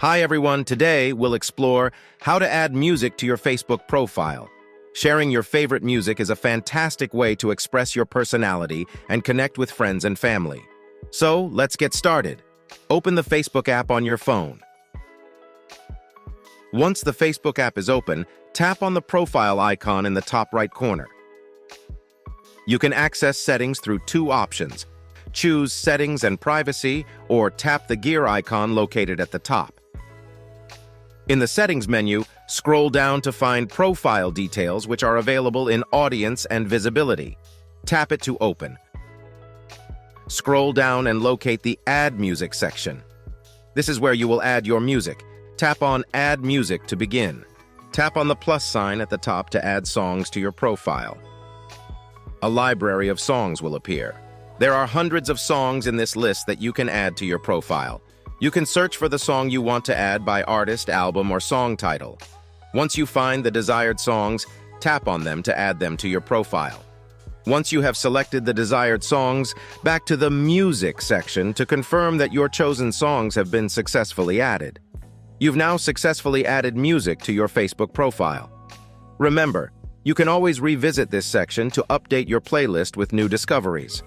Hi everyone, today we'll explore how to add music to your Facebook profile. Sharing your favorite music is a fantastic way to express your personality and connect with friends and family. So, let's get started. Open the Facebook app on your phone. Once the Facebook app is open, tap on the profile icon in the top right corner. You can access settings through two options. Choose Settings and Privacy, or tap the gear icon located at the top. In the Settings menu, scroll down to find Profile Details, which are available in Audience and Visibility. Tap it to open. Scroll down and locate the Add Music section. This is where you will add your music. Tap on Add Music to begin. Tap on the plus sign at the top to add songs to your profile. A library of songs will appear. There are hundreds of songs in this list that you can add to your profile. You can search for the song you want to add by artist, album, or song title. Once you find the desired songs, tap on them to add them to your profile. Once you have selected the desired songs, back to the Music section to confirm that your chosen songs have been successfully added. You've now successfully added music to your Facebook profile. Remember, you can always revisit this section to update your playlist with new discoveries.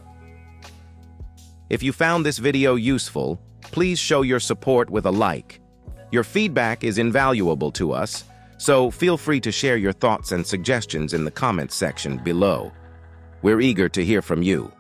If you found this video useful, please show your support with a like. Your feedback is invaluable to us, so feel free to share your thoughts and suggestions in the comments section below. We're eager to hear from you.